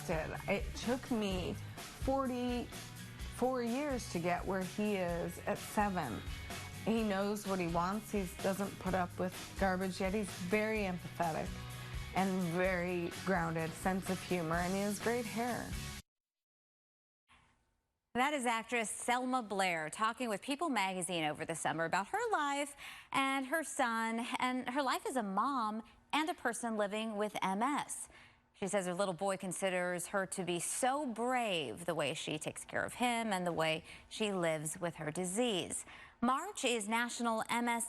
did. It took me 44 years to get where he is at 7. He knows what he wants. He doesn't put up with garbage yet. He's very empathetic and very grounded, sense of humor, and he has great hair. That is actress Selma Blair talking with People magazine over the summer about her life and her son and her life as a mom and a person living with MS. She says her little boy considers her to be so brave, the way she takes care of him and the way she lives with her disease. March is National MS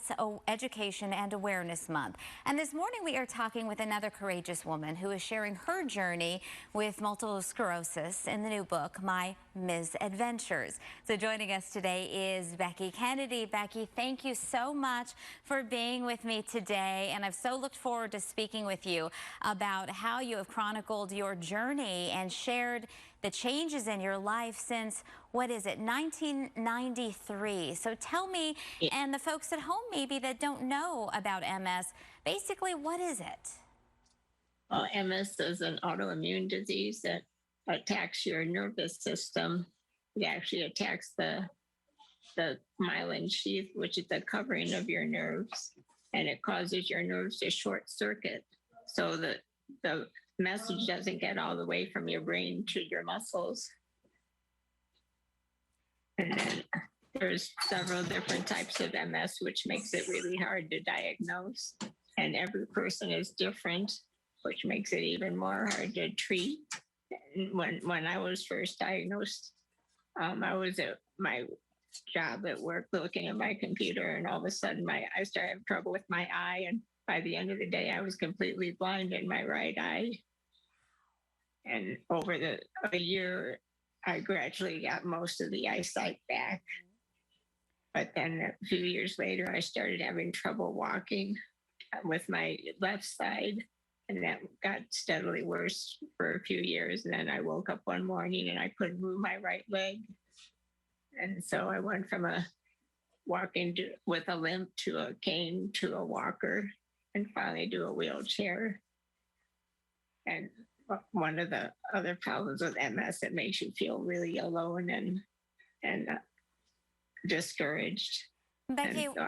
Education and Awareness Month. And this morning we are talking with another courageous woman who is sharing her journey with multiple sclerosis in the new book, My Ms. Adventures. So joining us today is Becky Kennedy. Becky, thank you so much for being with me today. And I've so looked forward to speaking with you about how you have chronicled your journey and shared the changes in your life since, what is it, 1993. So tell me, and the folks at home maybe that don't know about MS, basically what is it? Well, MS is an autoimmune disease that attacks your nervous system. It actually attacks the myelin sheath, which is the covering of your nerves, and it causes your nerves to short circuit so that the message doesn't get all the way from your brain to your muscles. And then there's several different types of MS, which makes it really hard to diagnose. And every person is different, which makes it even more hard to treat. And when I was first diagnosed, I was at my job at work looking at my computer, and all of a sudden I started having trouble with my eye. And by the end of the day, I was completely blind in my right eye. And over a year, I gradually got most of the eyesight back. But then a few years later, I started having trouble walking with my left side. And that got steadily worse for a few years. And then I woke up one morning and I couldn't move my right leg. And so I went from walking with a limp to a cane to a walker and finally to a wheelchair. And one of the other problems with MS, it makes you feel really alone and discouraged. Becky, and so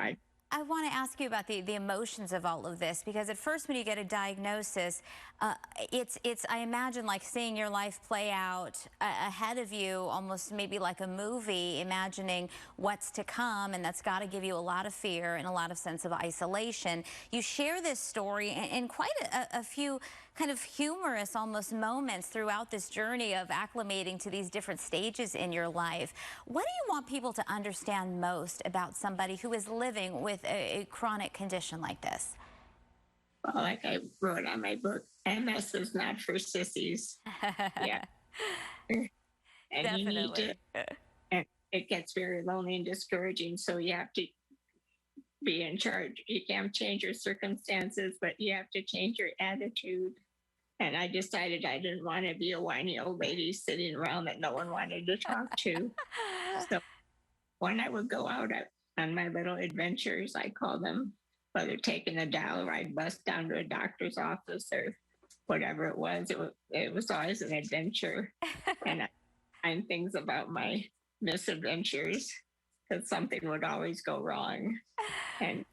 I want to ask you about the emotions of all of this, because at first when you get a diagnosis, it's I imagine like seeing your life play out ahead of you, almost maybe like a movie, imagining what's to come, and that's got to give you a lot of fear and a lot of sense of isolation. You share this story in quite a few kind of humorous almost moments throughout this journey of acclimating to these different stages in your life. What do you want people to understand most about somebody who is living with a chronic condition like this? Well, like I wrote on my book, MS is not for sissies. Yeah. And Definitely. you need to, and it gets very lonely and discouraging, so you have to be in charge. You can't change your circumstances, but you have to change your attitude. And I decided I didn't want to be a whiny old lady sitting around that no one wanted to talk to. So when I would go out on my little adventures, I call them, whether taking a dial ride bus down to a doctor's office or whatever it was always an adventure. And I find things about my misadventures, because something would always go wrong, and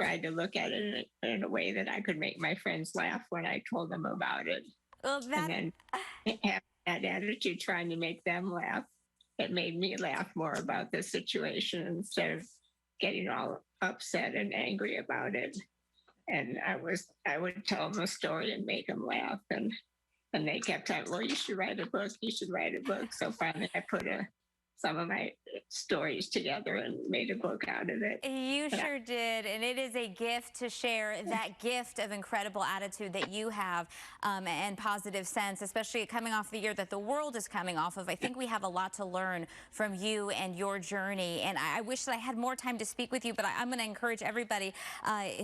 tried to look at it in a way that I could make my friends laugh when I told them about it. Well, and then have that attitude, trying to make them laugh. It made me laugh more about the situation instead of getting all upset and angry about it. And I would tell them a story and make them laugh. And they kept saying, well, you should write a book. You should write a book. So finally I put some of my stories together and made a book out of it. You sure did, and it is a gift to share that gift of incredible attitude that you have and positive sense, especially coming off the year that the world is coming off of. I think we have a lot to learn from you and your journey, and I wish that I had more time to speak with you, but I'm going to encourage everybody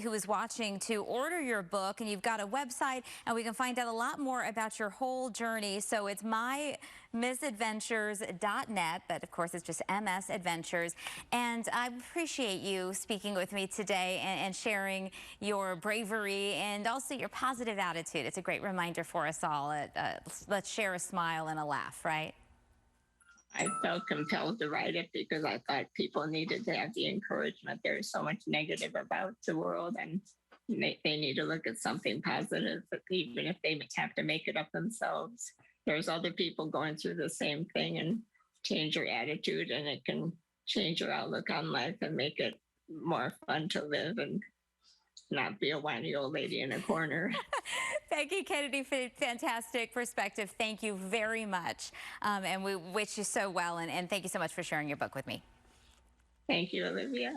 who is watching to order your book, and you've got a website, and we can find out a lot more about your whole journey. So it's My missadventures.net, but of course it's just MS Adventures. And I appreciate you speaking with me today and sharing your bravery and also your positive attitude. It's a great reminder for us all. Let's share a smile and a laugh, right? I felt compelled to write it because I thought people needed to have the encouragement. There's so much negative about the world, and they need to look at something positive, even if they have to make it up themselves. There's other people going through the same thing, and change your attitude, and it can change your outlook on life and make it more fun to live and not be a whiny old lady in a corner. Becky Kennedy, fantastic perspective. Thank you very much. And we wish you so well. And thank you so much for sharing your book with me. Thank you, Olivia.